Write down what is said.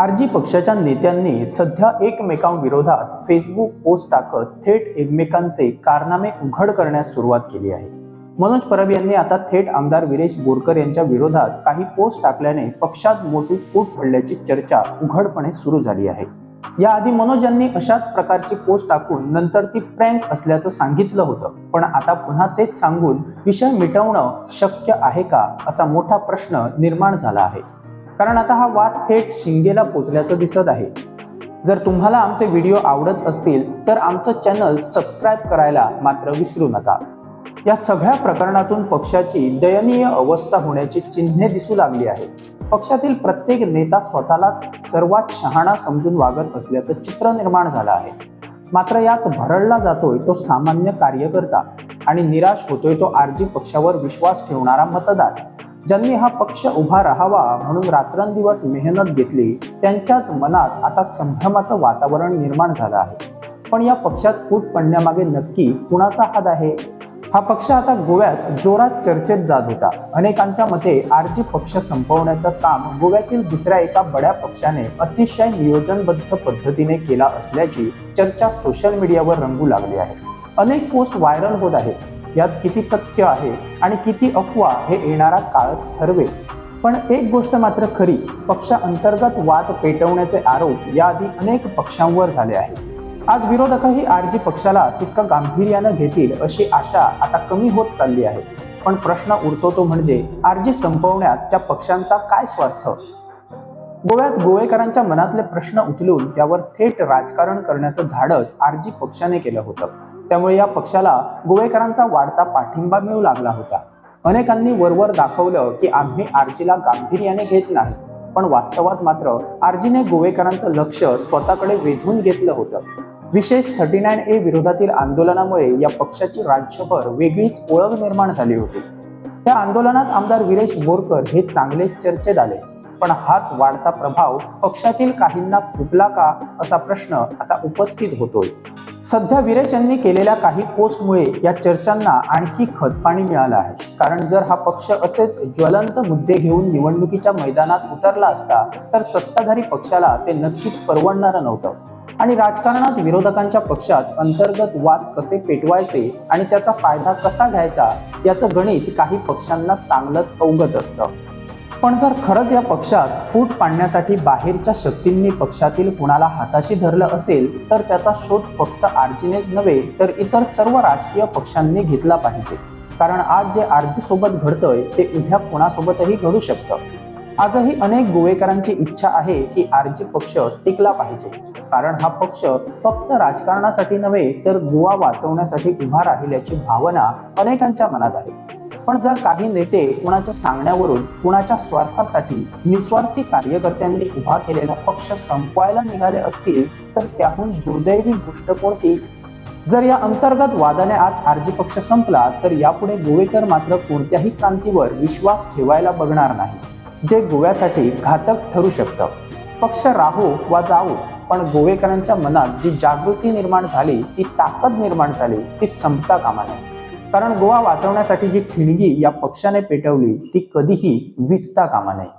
RG पक्षाच्या नेत्यांनी सध्या एकमेकांविरोधात फेसबुक पोस्ट टाकत थेट एकमेकांचे कारनामे उघड करण्यास सुरुवात केली आहे। मनोज परब यांनी आता थेट आमदार विरेश बोरकर यांच्या विरोधात काही पोस्ट टाकल्याने पक्षात मोठी फूट पडल्याची चर्चा उघडपणे सुरू झाली आहे। याआधी मनोज यांनी अशाच प्रकारची पोस्ट टाकून नंतर ती प्रँक असल्याचं सांगितलं होतं, पण आता पुन्हा तेच सांगून विषय मिटवणं शक्य आहे का असा मोठा प्रश्न निर्माण झाला आहे। कारण आता हा वाद थेट शिंगेला पोचल्याचं दिसत आहे। जर तुम्हाला आमचे व्हिडिओ आवडत असतील तर आमचं चॅनल सबस्क्राईब करायला मात्र विसरू नका। या सगळ्या प्रकरणातून पक्षाची दयनीय अवस्था होण्याची चिन्हे दिसू लागली आहेत। पक्षातील प्रत्येक नेता स्वतःलाच सर्वात शहाणा समजून वागत असल्याचं चित्र निर्माण झालं आहे। मात्र यात भरडला जातोय तो सामान्य कार्यकर्ता आणि निराश होतोय तो आरजी पक्षावर विश्वास ठेवणारा मतदार। ज्यांनी हा पक्ष उभा राहावा म्हणून रात्रंदिवस मेहनत घेतली, त्यांच्याच मनात आता संभ्रमाचं वातावरण निर्माण झालं आहे। पण या पक्षात फूट पडण्यामागे नक्की कुणाचा हात आहे? हा पक्ष आता गोव्यात जोरात चर्चेत जात होता। अनेकांच्या मते आरजी पक्ष संपवण्याचं काम गोव्यातील दुसऱ्या एका बड्या पक्षाने अतिशय नियोजनबद्ध पद्धतीने केला असल्याची चर्चा सोशल मीडियावर रंगू लागली आहे। अनेक पोस्ट व्हायरल होत आहेत। यात किती तथ्य आहे आणि किती अफवा हे येणारा काळच ठरवेल। पण एक गोष्ट मात्र खरी, पक्षांतर्गत वाद पेटवण्याचे आरोप याआधी अनेक पक्षांवर झाले आहेत। आज विरोधकही आरजी पक्षाला तितकं गांभीर्यानं घेतील अशी आशा आता कमी होत चालली आहे। पण प्रश्न उरतो तो म्हणजे आरजी संपवण्यात त्या पक्षांचा काय स्वार्थ? गोव्यात गोवेकरांच्या मनातले प्रश्न उचलून त्यावर थेट राजकारण करण्याचं धाडस आरजी पक्षाने केलं होतं। त्यामुळे या पक्षाला गोवेकरांचा वाढता पाठिंबा मिळू लागला होता। अनेकांनी वरवर दाखवलं की आम्ही आरजीला गांभीर्याने घेत नाही, पण वास्तवात मात्र आरजीने गोवेकरांचं लक्ष स्वतःकडे वेधून घेतलं होतं। विशेष 39A विरोधातील आंदोलनामुळे या पक्षाची राज्यभर वेगळीच ओळख निर्माण झाली होती। त्या आंदोलनात आमदार विरेश बोरकर हे चांगले चर्चेत आले, पण हाच वाढता प्रभाव पक्षातील काहींना खुपला का असा प्रश्न आता उपस्थित होतोय। सध्या विरेश यांनी केलेल्या काही पोस्टमुळे या चर्चांना आणखी खतपाणी मिळालं आहे। कारण जर हा पक्ष असेच ज्वलंत मुद्दे घेऊन निवडणुकीच्या मैदानात उतरला असता तर सत्ताधारी पक्षाला ते नक्कीच परवडणारं नव्हतं। आणि राजकारणात विरोधकांच्या पक्षात अंतर्गत वाद कसे पेटवायचे आणि त्याचा फायदा कसा घ्यायचा याचं गणित काही पक्षांना चांगलंच अवगत असतं। पण जर खरंच या पक्षात फूट पाडण्यासाठी बाहेरच्या शक्तींनी पक्षातील कुणाला हाताशी धरलं असेल तर त्याचा शोध फक्त आरजीनेच नव्हे तर इतर सर्व राजकीय पक्षांनी घेतला पाहिजे। कारण आज जे आरजी सोबत घडतंय ते उद्या कोणासोबतही घडू शकतं। आजही अनेक गोवेकरांची इच्छा आहे की आरजी पक्ष टिकला पाहिजे, कारण हा पक्ष फक्त राजकारणासाठी नव्हे तर गोवा वाचवण्यासाठी उभा राहील याची भावना अनेकांच्या मनात आहे। पण जर काही नेते कुणाच्या सांगण्यावरून कुणाच्या स्वार्थासाठी निस्वार्थी कार्यकर्त्यांनी उभा केलेला पक्ष संपवायला निघाले असतील तर त्याहून दुर्दैवी गोष्ट कोणती? जर या अंतर्गत वादाने आज आरजी पक्ष संपला तर यापुढे गोवेकर मात्र कोणत्याही क्रांतीवर विश्वास ठेवायला बघणार नाही, जे गोव्यासाठी घातक ठरू शकतं। पक्ष राहो वा जावो, पण गोवेकरांच्या मनात जी जागृती निर्माण झाली, ती ताकद निर्माण झाली, ती संपता कामा नये। कारण गोवा वाचवण्यासाठी जी ठिणगी या पक्षाने पेटवली ती कधीही विझता कामा नये।